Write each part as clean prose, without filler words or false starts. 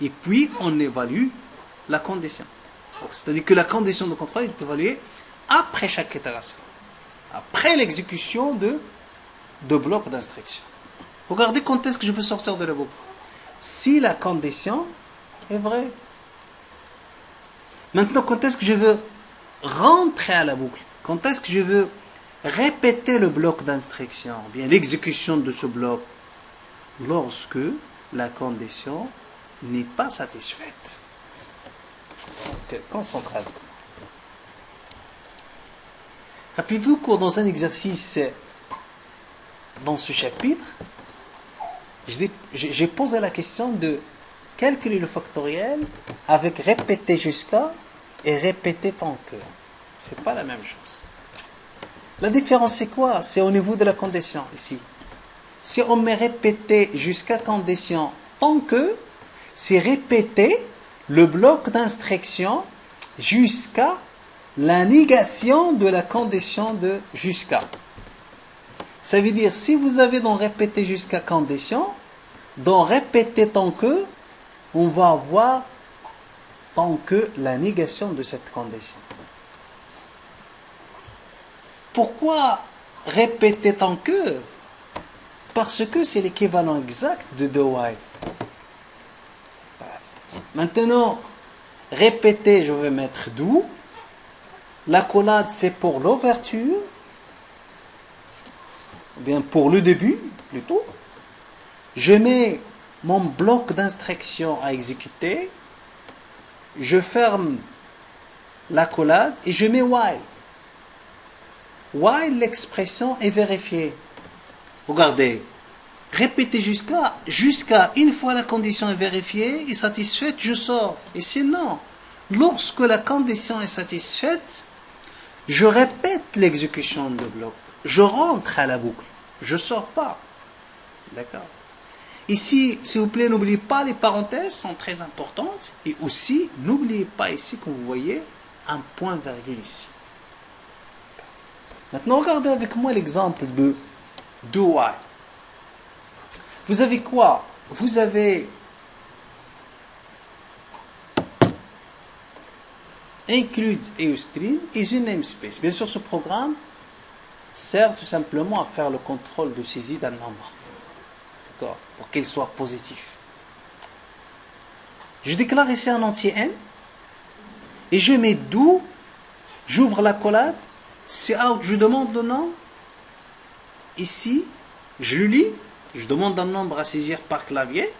Et puis, on évalue la condition. C'est-à-dire que la condition de contrôle est évaluée après chaque itération. Après l'exécution de blocs d'instruction. Regardez quand est-ce que je veux sortir de la boucle. Si la condition est vraie. Maintenant, quand est-ce que je veux rentrer à la boucle? Quand est-ce que je veux répéter le bloc d'instruction, bien l'exécution de ce bloc? Lorsque la condition n'est pas satisfaite. Ok, concentrez-vous. Rappelez-vous que dans un exercice dans ce chapitre, j'ai posé la question de calculer le factoriel avec répéter jusqu'à et répéter tant que. C'est pas la même chose. La différence c'est quoi? C'est au niveau de la condition ici. Si on met répéter jusqu'à condition tant que, c'est répéter le bloc d'instruction jusqu'à la négation de la condition de jusqu'à. Ça veut dire, si vous avez dans répéter jusqu'à condition, dans répéter tant que, on va avoir tant que la négation de cette condition. Pourquoi répéter tant que? Parce que c'est l'équivalent exact de do while. Maintenant, répéter, je vais mettre do. L'accolade, c'est pour l'ouverture, ou bien pour le début, plutôt. Je mets mon bloc d'instruction à exécuter. Je ferme l'accolade et je mets while. While, l'expression est vérifiée. Regardez, répétez jusqu'à une fois la condition est vérifiée et satisfaite, je sors. Et sinon, lorsque la condition est satisfaite, je répète l'exécution de bloc. Je rentre à la boucle. Je ne sors pas. D'accord? Ici, s'il vous plaît, n'oubliez pas, les parenthèses sont très importantes. Et aussi, n'oubliez pas ici, comme vous voyez, un point virgule ici. Maintenant, regardez avec moi l'exemple de do while. Vous avez quoi? Vous avez include EOStream et une namespace. Bien sûr, ce programme sert tout simplement à faire le contrôle de saisie d'un nombre. D'accord? Pour qu'il soit positif. Je déclare ici un entier n et je mets do, j'ouvre l'accolade, c'est out, je demande le nom. Ici, je le lis, je demande un nombre à saisir par clavier.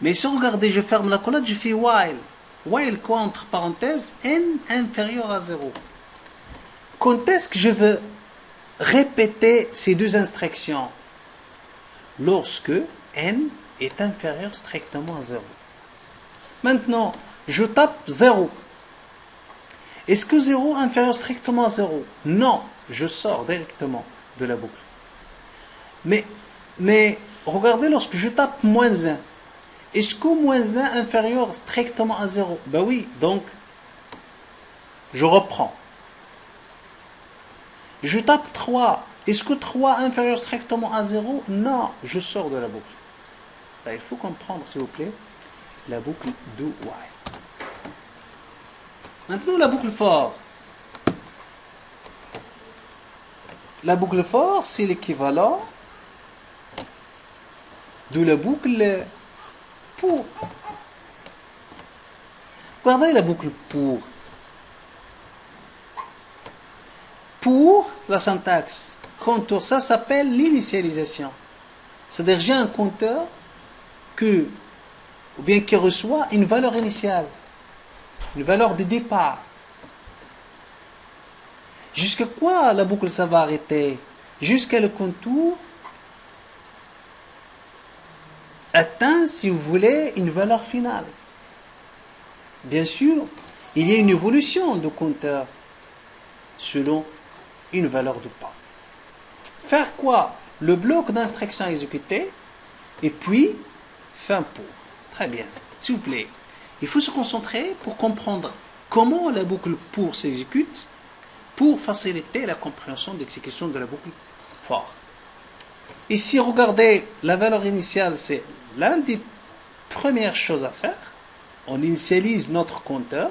Mais si regardez, je ferme l'accolade, je fais while. While quoi entre parenthèses, n inférieur à 0. Quand est-ce que je veux répéter ces deux instructions? Lorsque n est inférieur strictement à 0. Maintenant, je tape 0. Est-ce que 0 est inférieur strictement à 0? Non, je sors directement de la boucle. Mais regardez, lorsque je tape moins 1, est-ce que moins 1 est inférieur strictement à 0? Ben oui, donc je reprends. Je tape 3. Est-ce que 3 est inférieur strictement à 0? Non, je sors de la boucle. Ben, il faut comprendre, s'il vous plaît, la boucle do while. Maintenant, la boucle for. La boucle for, c'est l'équivalent de la boucle pour. Regardez la boucle pour. Pour, la syntaxe, compteur, ça s'appelle l'initialisation. C'est-à-dire, j'ai un compteur ou bien qui reçoit une valeur initiale, une valeur de départ. Jusqu'à quoi la boucle ça va arrêter? Jusqu'à le contour atteint, si vous voulez, une valeur finale. Bien sûr, il y a une évolution de compteur selon une valeur de pas. Faire quoi? Le bloc d'instruction exécuté et puis fin pour. Très bien. S'il vous plaît, il faut se concentrer pour comprendre comment la boucle pour s'exécute pour faciliter la compréhension d'exécution de la boucle for. Ici, regardez, la valeur initiale, c'est l'un des première chose à faire, on initialise notre compteur,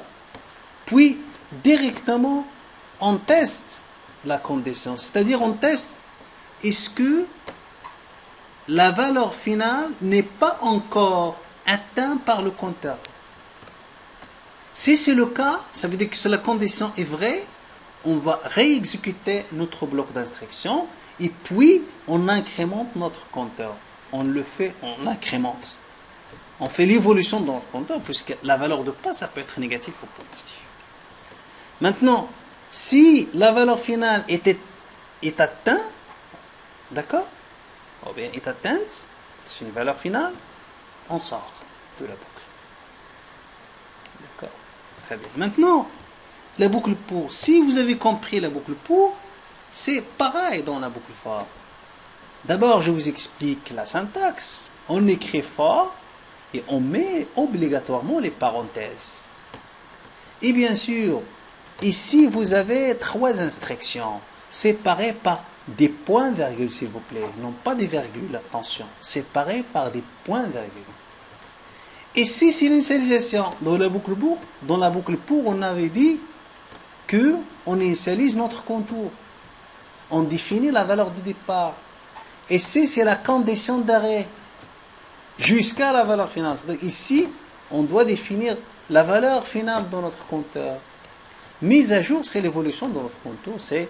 puis directement on teste la condition. C'est-à-dire on teste est-ce que la valeur finale n'est pas encore atteinte par le compteur. Si c'est le cas, ça veut dire que si la condition est vraie, on va réexécuter notre bloc d'instruction et puis on incrémente notre compteur. On le fait, on incrémente. On fait l'évolution dans notre compteur puisque la valeur de pas, ça peut être négatif ou positif. Maintenant, si la valeur finale est atteinte, d'accord, ou bien est atteinte, c'est une valeur finale, on sort de la boucle. D'accord. Très bien. Maintenant, la boucle pour. Si vous avez compris la boucle pour, c'est pareil dans la boucle for. D'abord, je vous explique la syntaxe. On écrit for et on met obligatoirement les parenthèses. Et bien sûr, ici, vous avez 3 instructions séparées par des points-virgules, s'il vous plaît. Non pas des virgules, attention. Séparées par des points-virgules. Ici, c'est l'initialisation. Dans la boucle pour, on avait dit qu'on initialise notre contour. On définit la valeur de départ. Ici, c'est la condition d'arrêt jusqu'à la valeur finale. C'est-à-dire ici, on doit définir la valeur finale de notre compteur. Mise à jour, c'est l'évolution de notre contour. C'est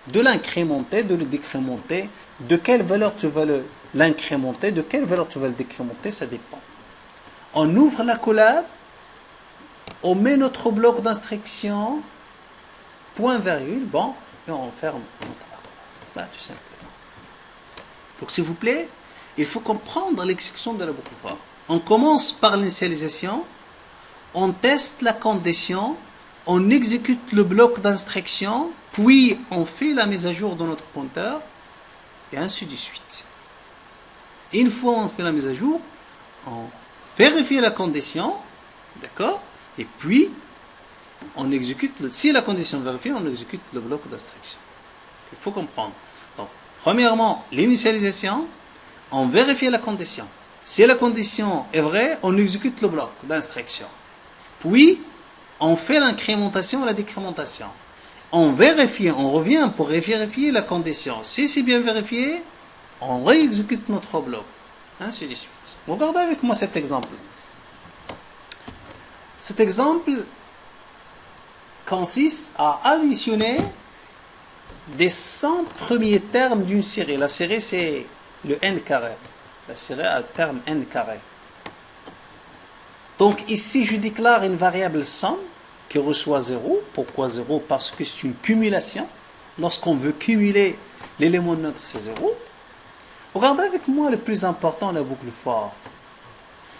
de l'incrémenter, de le décrémenter. De quelle valeur tu vas l'incrémenter, de quelle valeur tu vas le décrémenter, ça dépend. On ouvre la collab, on met notre bloc d'instruction, point virgule, bon, et on ferme notre collab. Là, tout simplement. Donc, s'il vous plaît, il faut comprendre l'exécution de la boucle for. On commence par l'initialisation, on teste la condition, on exécute le bloc d'instruction, puis on fait la mise à jour de notre compteur, et ainsi de suite. Et une fois on fait la mise à jour, on vérifie la condition, d'accord, et puis on exécute, si la condition est vérifiée, on exécute le bloc d'instruction. Il faut comprendre. Donc, premièrement, l'initialisation, on vérifie la condition. Si la condition est vraie, on exécute le bloc d'instruction. Puis, on fait l'incrémentation et la décrémentation. On vérifie, on revient pour vérifier la condition. Si c'est bien vérifié, on réexécute notre bloc. Ainsi de suite. Regardez avec moi cet exemple. Cet exemple consiste à additionner des 100 premiers termes d'une série. La série, c'est le n carré. La série a un terme n carré. Donc ici, je déclare une variable somme qui reçoit 0. Pourquoi 0? Parce que c'est une cumulation. Lorsqu'on veut cumuler l'élément neutre, c'est 0. Regardez avec moi le plus important, la boucle for.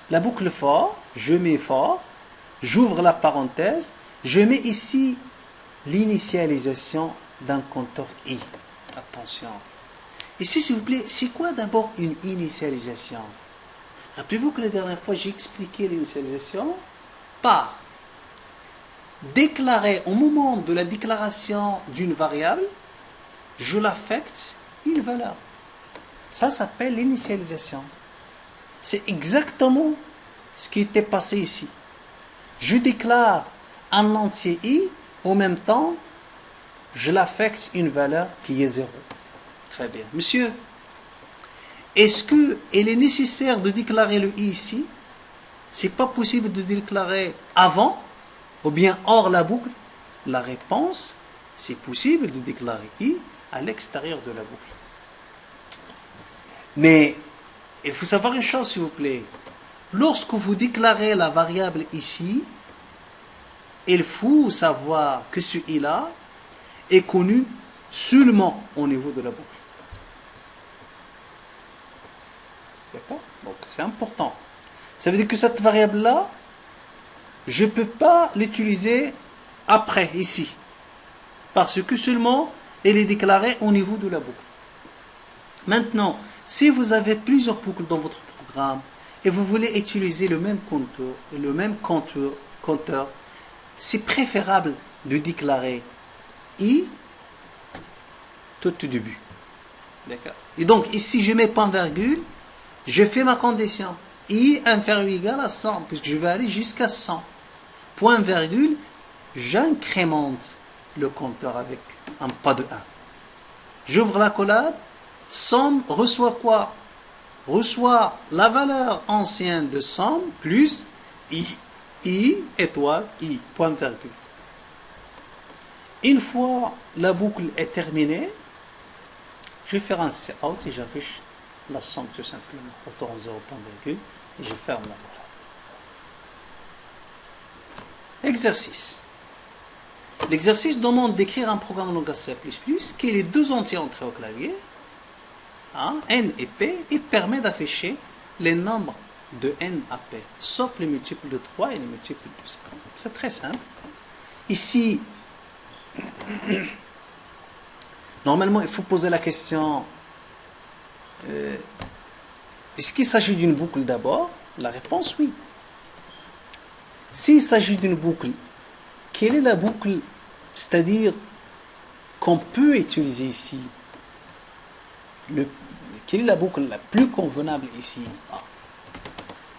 La boucle for, je mets for, j'ouvre la parenthèse, je mets ici l'initialisation d'un compteur i. Attention. Ici, s'il vous plaît, c'est quoi d'abord une initialisation? Rappelez-vous que la dernière fois, j'ai expliqué l'initialisation par déclarer au moment de la déclaration d'une variable, je l'affecte une valeur. Ça s'appelle l'initialisation. C'est exactement ce qui était passé ici. Je déclare un entier i, en même temps, je l'affecte une valeur qui est 0. Très bien. Monsieur, est-ce qu'il est nécessaire de déclarer le i ici? C'est pas possible de déclarer avant ou bien hors la boucle? La réponse, c'est possible de déclarer i à l'extérieur de la boucle. Mais il faut savoir une chose, s'il vous plaît. Lorsque vous déclarez la variable ici, il faut savoir que ce i-là est connu seulement au niveau de la boucle. D'accord? Donc c'est important. Ça veut dire que cette variable-là, je ne peux pas l'utiliser après, ici. Parce que seulement, elle est déclarée au niveau de la boucle. Maintenant, si vous avez plusieurs boucles dans votre programme et vous voulez utiliser le même compteur, c'est préférable de déclarer i tout au début. D'accord. Et donc, ici, je mets point virgule, je fais ma condition. i inférieur ou égal à 100, puisque je vais aller jusqu'à 100. Point virgule, j'incrémente le compteur avec un pas de 1. J'ouvre la collab, somme reçoit quoi? Reçoit la valeur ancienne de somme plus i étoile i, point virgule. Une fois la boucle est terminée, je vais faire un cout et j'affiche la somme tout simplement. Retour en 0, point virgule, et je ferme la collab. Exercice. L'exercice demande d'écrire un programme langage C++ qui est les deux entiers entrés au clavier, n et p, et permet d'afficher les nombres de n à p, sauf les multiples de 3 et les multiples de 5. C'est très simple. Ici, normalement, il faut poser la question, est-ce qu'il s'agit d'une boucle d'abord? La réponse, oui. S'il s'agit d'une boucle, quelle est la boucle, c'est-à-dire qu'on peut utiliser ici? Quelle est la boucle la plus convenable ici?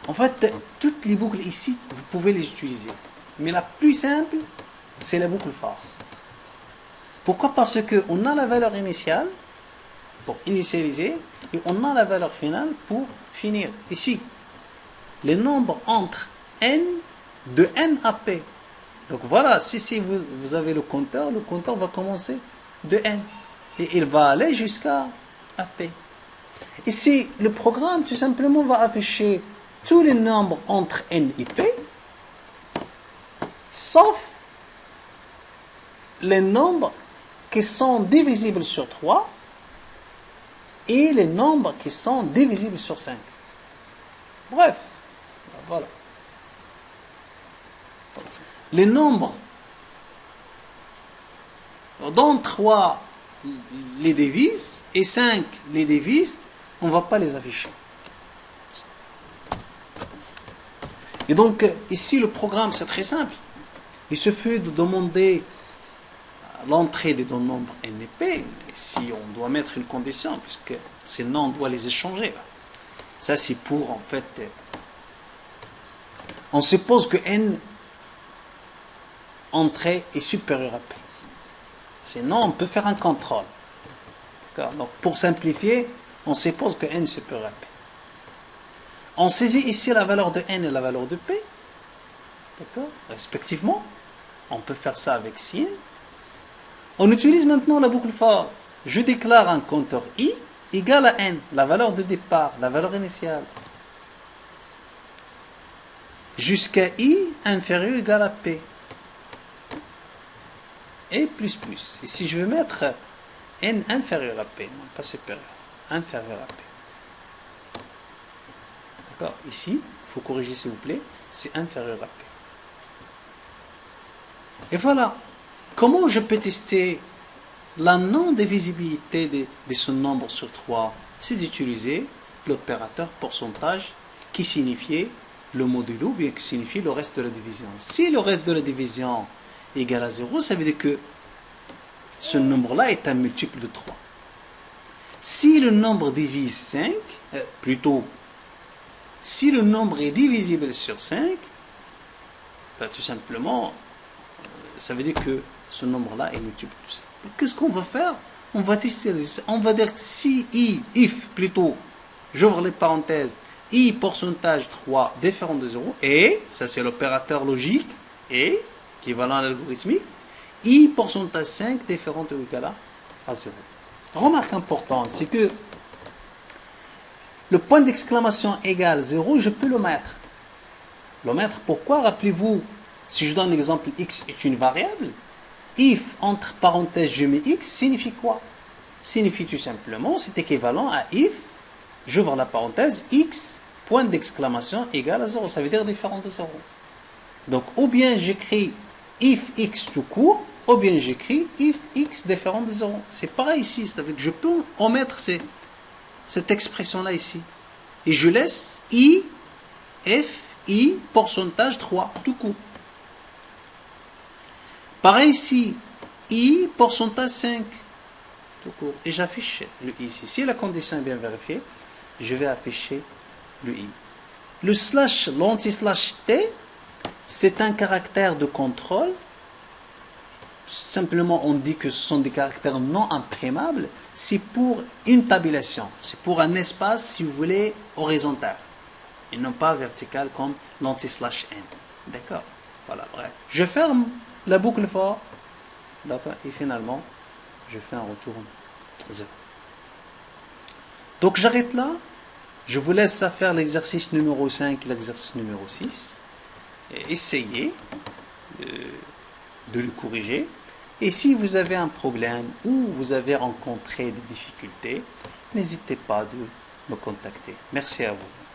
En fait, toutes les boucles ici, vous pouvez les utiliser. Mais la plus simple, c'est la boucle for. Pourquoi? Parce qu'on a la valeur initiale pour initialiser et on a la valeur finale pour finir. Ici, les nombres entre n de n à p. Donc voilà, si vous avez le compteur va commencer de n. Et il va aller jusqu'à p. Ici, le programme tout simplement va afficher tous les nombres entre n et p, sauf les nombres qui sont divisibles sur 3 et les nombres qui sont divisibles sur 5. Bref, voilà. Les nombres dont 3 les divisent et 5 les divisent, on ne va pas les afficher. Et donc, ici, le programme, c'est très simple. Il suffit de demander l'entrée des deux nombres n et p, si on doit mettre une condition, puisque sinon on doit les échanger. Ça, c'est pour, en fait, on suppose que n entrée est supérieure à p. Sinon, on peut faire un contrôle. Donc, pour simplifier, on suppose que n est supérieur à p. On saisit ici la valeur de n et la valeur de p, d'accord, respectivement. On peut faire ça avec signe. On utilise maintenant la boucle for. Je déclare un compteur i égal à n, la valeur de départ, la valeur initiale, jusqu'à i inférieur ou égal à p. Et plus plus. Ici, je vais mettre n inférieur à p, non pas supérieur, inférieur à p. D'accord? Ici, il faut corriger s'il vous plaît, c'est inférieur à p. Et voilà. Comment je peux tester la non-divisibilité de ce nombre sur 3? C'est d'utiliser l'opérateur pourcentage qui signifie le modulo, bien que signifie le reste de la division. Si le reste de la division est égal à 0, ça veut dire que ce nombre-là est un multiple de 3. Si le nombre divise 5, plutôt, si le nombre est divisible sur 5, ben, tout simplement, ça veut dire que ce nombre-là est multiple de 5. Qu'est-ce qu'on va faire? On va tester. On va dire que si if plutôt, j'ouvre les parenthèses, i pourcentage 3 différent de 0, et, ça c'est l'opérateur logique, et, équivalent à l'algorithmique, i pourcentage 5 différent ou égal à 0. Remarque importante, c'est que le point d'exclamation égale 0, je peux le mettre. Le mettre pourquoi? Rappelez-vous, si je donne l'exemple x est une variable, if entre parenthèses je mets x signifie quoi? Signifie tout simplement, c'est équivalent à if, j'ouvre la parenthèse, x, point d'exclamation égale à 0, ça veut dire différent de 0. Donc, ou bien j'écris if x tout court, ou bien j'écris if x différent de 0. C'est pareil ici, c'est-à-dire que je peux omettre cette expression-là ici. Et je laisse i, f, i, pourcentage 3, tout court. Pareil ici, i, pourcentage 5, tout court. Et j'affiche le i ici. Si la condition est bien vérifiée, je vais afficher le i. Le slash, l'anti-slash T, c'est un caractère de contrôle. Simplement, on dit que ce sont des caractères non imprimables. C'est pour une tabulation. C'est pour un espace, si vous voulez, horizontal. Et non pas vertical comme l'anti-slash N. D'accord? Voilà, bref. Je ferme la boucle for. D'accord? Et finalement, je fais un retour 0. Donc, j'arrête là. Je vous laisse à faire l'exercice numéro 5 et l'exercice numéro 6. Et essayez de le corriger. Et si vous avez un problème ou vous avez rencontré des difficultés, n'hésitez pas de me contacter. Merci à vous.